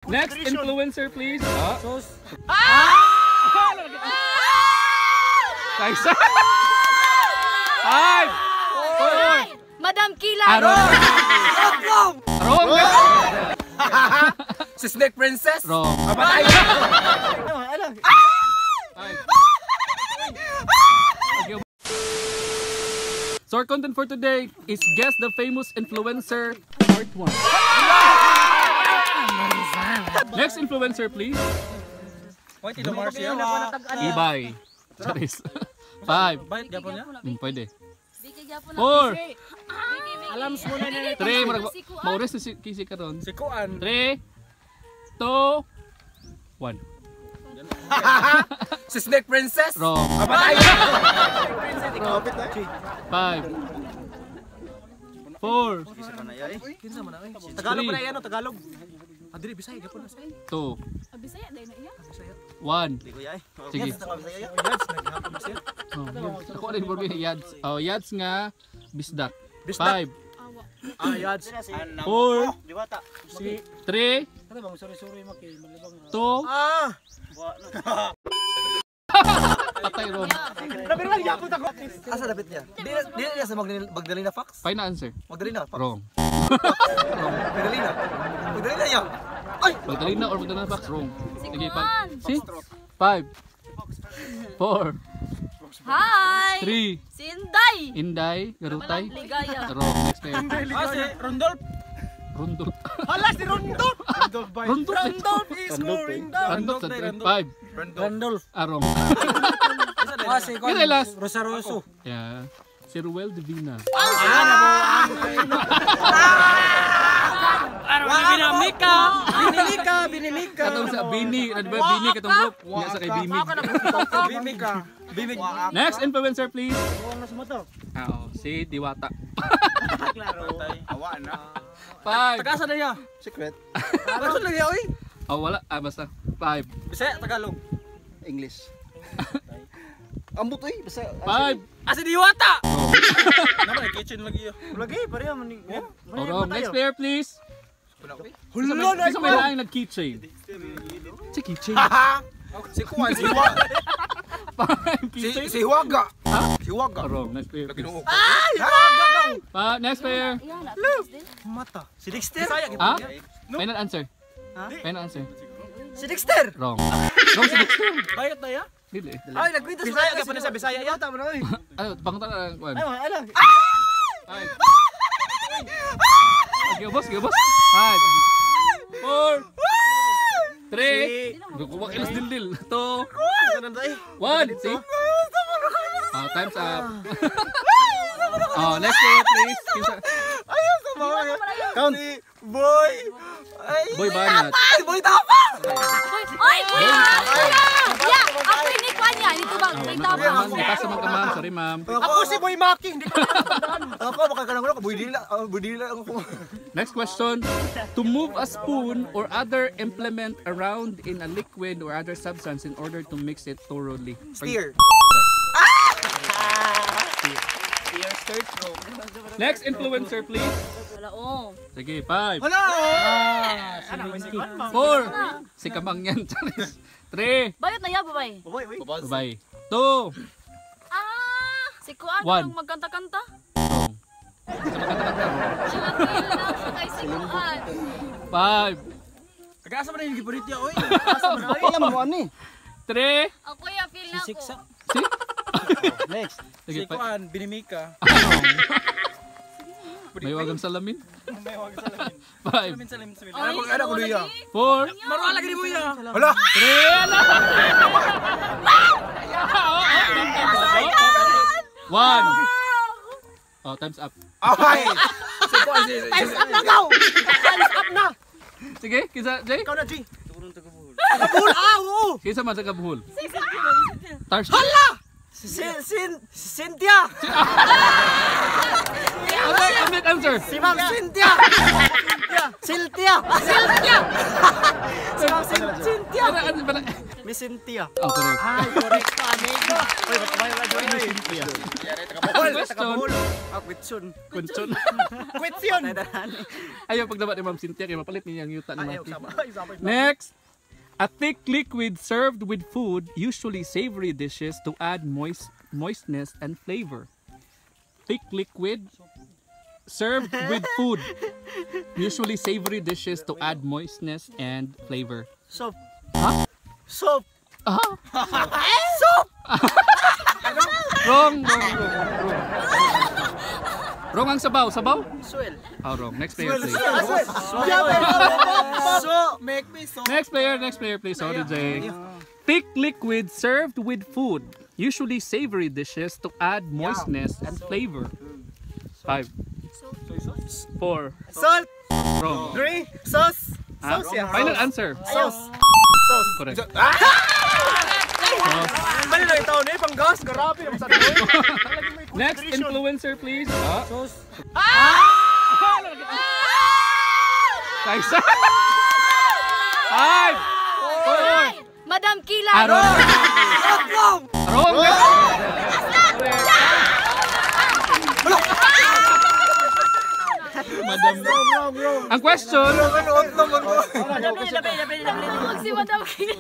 Next influencer, please. Guys. 5, 4. Madam Kila. Wrong. Si Snake Princess. Wrong. So our content for today is guess the famous influencer part 1. Next influencer, please. Ibay. Charis. 5. Pwede. 4. Alam mo na nila. 3. Maures si Kisi karon. Sikuan. 3, 2, 1. Si Snake Princess. Wrong. 5. Four. Tagalog pa na yan, Tagalog. Adri, Bisaya, gapon na sa. 2. Bisaya, dahil na iya. 1. Sige. Yads, naghapon na siya. Ako rin mo rin yads. Oh, yads nga bisdak. 5. Yads. 4. 3. 2. 1. Patay rom. Pero lang yapon ako. Asa dapat niya? Di niya sa Magdalena Fox? Final answer. Magdalena Fox. Wrong. Magdalena. Magdalena niya. Ay! Magdalena or Magdalena Fox? Wrong. Sige, 5. See? 5. 4. Hi! 3. Si Inday. Inday. Garutay. Ligaya. Wrong. Next name. Si Rondolf. Rundot. Hala, si Rondolf! Rundot. Rondolf is scoring down. Rundot sa 5. Rondolf. Wrong. Si Kaya last. Rosaroso. Yeah. Si Ruel Divina. Binimika. Katong sa Bini. Ano ba Bini katong group? Nga sa kay Bimig. Bimig. Next influencer, please. Si Diwata. Awa na. 5. Tagasa na niya. Secret. Tagasa na niya, oy. Oh, wala. Basta. 5. Bisaya, Tagalog. English. Ambot eh, basta 5. Si Diwata! Naman, kitchen lagi yun. Lagi, pareha man. Wrong. Next player, please. Hulo na Isa may lang nag-keychain. Si keychain. Si Kuan, si Huwaga. 5. Keychain. Si Huwaga. si Waga. Wrong. Next player, please. Ay! Next player. Mata. Si Dexter? Ah? Final answer. Final answer. Si Dexter! Wrong. Wrong si Dexter. Bayat na ya? Dili. Ay, nagkwento sa Bisaya. Kaya sa Bisaya ya? Tama na, oy. Ano, pangta na lang. Alam. Okay, boss. 5. 4. 3. Kuwak ilas dildil. 2. 1. See? Time's up. Next player, please. Ayun, sa mga. Count. Boy. Boy Banat. Ay, boy tapang! Oy! Yeah! Ako ini ko niya. Dito ba? Dito ba? Ipasa man ka, ma'am. Sorry, ma'am. Ako si Boy Maki. Hindi ko nakatandaan. Ako, makakalang ko. Boy Dila ako. Next question. To move a spoon or other implement around in a liquid or other substance in order to mix it thoroughly. Steer. Next influencer, please. Wala oh. Sige, 5. Wala! 4. Si Kamang yan. 3. Bayot na ya, babay. Bye. 2. Si Kuan One. ang magkanta-kanta. Wrong. Kay si Kuan. 5. Kagasa mo na yung giparit niya, oy. Alam mo ano eh. 3. Ako ya feel na ako. Si? Next. Sige, Si Kuan, Binimika. may wagang salamin. 5. Ano ko niya? 4. Maruha lagi ni mo ya. Hala! 1. Time's up. Ay! Si Kuan, si... Time's up na daw! Time's up na! Sige, kisa, Jay. Ikaw na, G. Kabul! Oo! Kisa man sa kabuhol. Tars. Cynthia! Complete answer. Si Ma'am Cynthia! Cynthia! Si Ma'am Cynthia! Miss Cynthia. Oh, correct. Ay, correct ka, amigo. Uy, ba't kabayo ka doon? Cynthia. Takabol, Question. takabol. Kwitsun. Kunchon. Kwitsyon! Ayaw pagdapat ni Ma'am Cynthia kay mapalit niya ang yuta ni Ayaw, Mati. sama. Ay, sama. Next, a thick liquid served with food, usually savory dishes to add moistness and flavor. Thick liquid served with food, usually savory dishes to add moistness and flavor. Soap. Huh? Soap. Ah? Soap! Wrong. Wrong ang sabaw. Sabaw? Swell. Oh, wrong. Next player, please. So, make me so. Next player, please. Sorry, Jay. Thick liquid served with food, usually savory dishes to add moistness and flavor. 5, 4, Salt. wrong. 3. Sauce. Ah, Sauce, yeah. final answer. Sauce. Sauce. Correct. Mali lang ito, eh, pang gas, grabe ang sarap. Next influencer, please. Ah. Sauce. Kaisa. 5, 4, Madam Kila. wrong. Wrong. Madam. Ang question, Huwag si Madam Kila.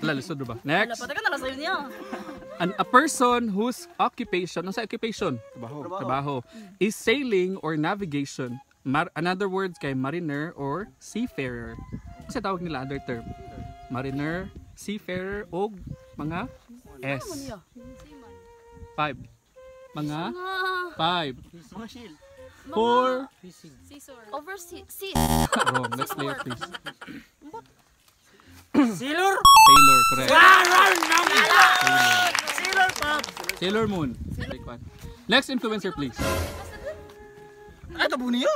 lalisod ba? Next, Patay ka na lang sa'yo niya. a person whose occupation, ano sa occupation? Trabaho. Is sailing or navigation. Another words kay mariner or seafarer. Kasi tawag nila other term. Mariner, seafarer, o mga S. 5. Mga 5. 4. Overseas. Wrong. Next player, please. Silur. Sailor, correct. Silur, pap. Sailor Moon. Next influencer, please. Ay, tabo niya.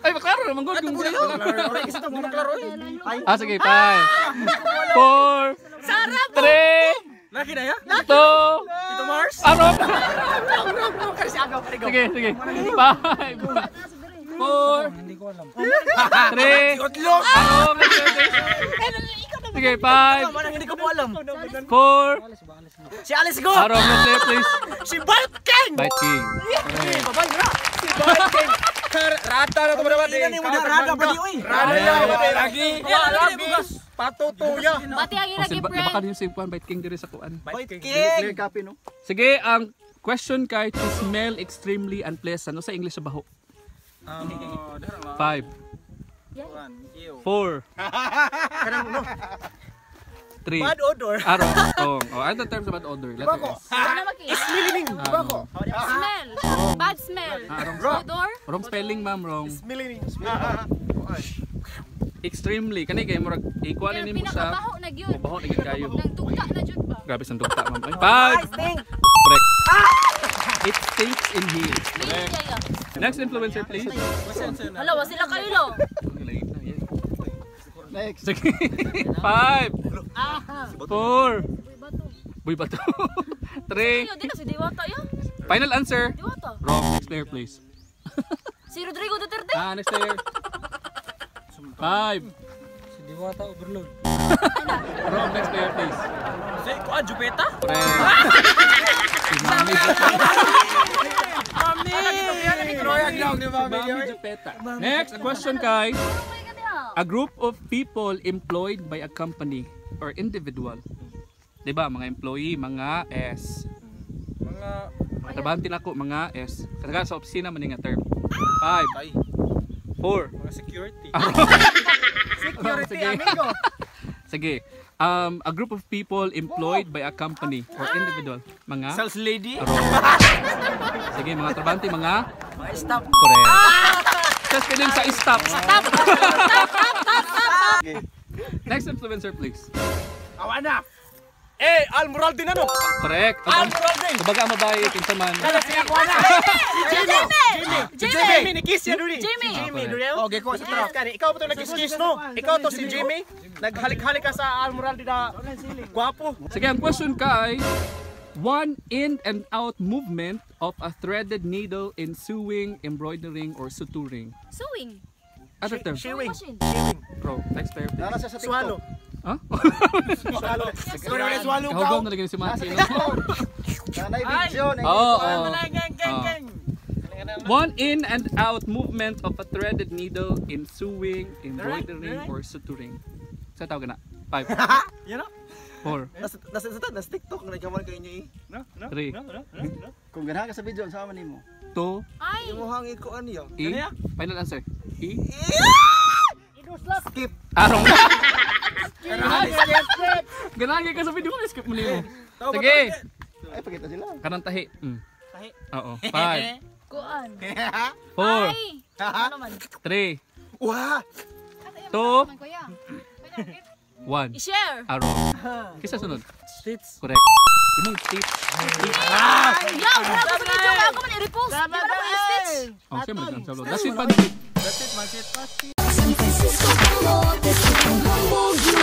Ay, maklaro naman good kung Kasi tabo na klaro eh. Ah, sige, 5, 4, 3, Laki na ya? 2, Tito Mars? Arok! Kasi agaw, agaw. Sige, 5, 4, 3, Otlok! Arok! Sige, 5, Parang hindi ko po alam. 4, Si Alice Go! Arok, next player, please. Si Bite King! Bite King. Babay, bra! Si Bite King! Rata na ito ba naman? Hindi mo na rada ba di, uy? Rada na, lagi! Lagi! Patutuya! Bati ang ilagi, Baka friend. din si Kuan, Bite King diri sa Kuan. Bite King! Clear copy, no? Sige, ang question kay to smell extremely unpleasant. Ano sa English sa baho? 5, 4, 3, Bad odor. Arok. Oh, ano terms sa bad odor? Letter S. Ano maki? Mililing! Bako! Smell. Bad smell. Odor. Wrong spelling, ma'am. Wrong. Mililing! Extremely. Kani kay murag equal ni mo sa Pinakabaho na gyud. baho na gid kayo. Nang tugta na jud ba? Grabe sang tugta, ma'am. 5. Correct. It stinks in here. Correct. Next influencer, please. Hala, wa sila kayo lo. Next. Sige. 5, 4, Boy Bato. 3. Ayo, di na si Diwata ya. Final answer. Diwata. Wrong. Next player, please. Si Rodrigo Duterte. Next player. 5. Si Diwata overload. Wrong. Next player, please. Si Kuan Jupeta? Correct. Si Mami Jupeta. Next question kay a group of people employed by a company or individual. 'Di ba mga employee, mga S. Mga trabahante nako mga S. Kada sa opisina man nga term. 5, 4. Mga security. Security, amigo. Sige. A group of people employed by a company or individual. Mga Sales lady? Sige, mga trabahante, mga Mga staff. correct. Sa spelling sa stop. Next influencer, please. Awa na! Eh, Almoral din ano? Correct. Almoral din! Kabaga mabay, kinsa man. Kala siya ko na! Si Jimmy! Nikis yan doon eh! Jimmy! Si Jimmy, doon yan? Okay, kuha sa trap. Ikaw ba ito nagkiskis, no? Ikaw to si Jimmy? Naghalik-halik ka sa Almoral din na gwapo. Sige, ang question ka ay one in and out movement of a threaded needle in sewing, embroidering, or suturing. Sewing. Other term. Shiwing. Machine. Bro, next term. Nara siya sa TikTok. Swallow. Huh? Swallow. Swallow Kahugaw na lagi si Mati. No? Nanay video. Oo. One in and out movement of a threaded needle in sewing, embroidering, or suturing. Sa tawag na? 5, You know? 4, Nasa TikTok. Nagkaman kayo niya eh. No. 3, Kung ganahan ka sa video, sama nimo. 2, Ay. Imo hangin ko ano E. Ano ya? Final answer. E. Skip. Arong. Ganahan ka sa video ko, skip mo nimo. Sige. Ay, pakita sila. Kanang tahi. Tahi. Oo. 5, Kuan. 4, Ay. Ano naman? 3, Wah! 2, Kuya. 1. I-share. Arong. Kisa sunod. Stitch. Correct. Imong tip. Yaw, wala ko sa video. Wala ko man i-repost. Di ba na ko i-stitch? Oh, siyempre. That's it, man. That's it, man. San Francisco, Cambodia, Cambodia.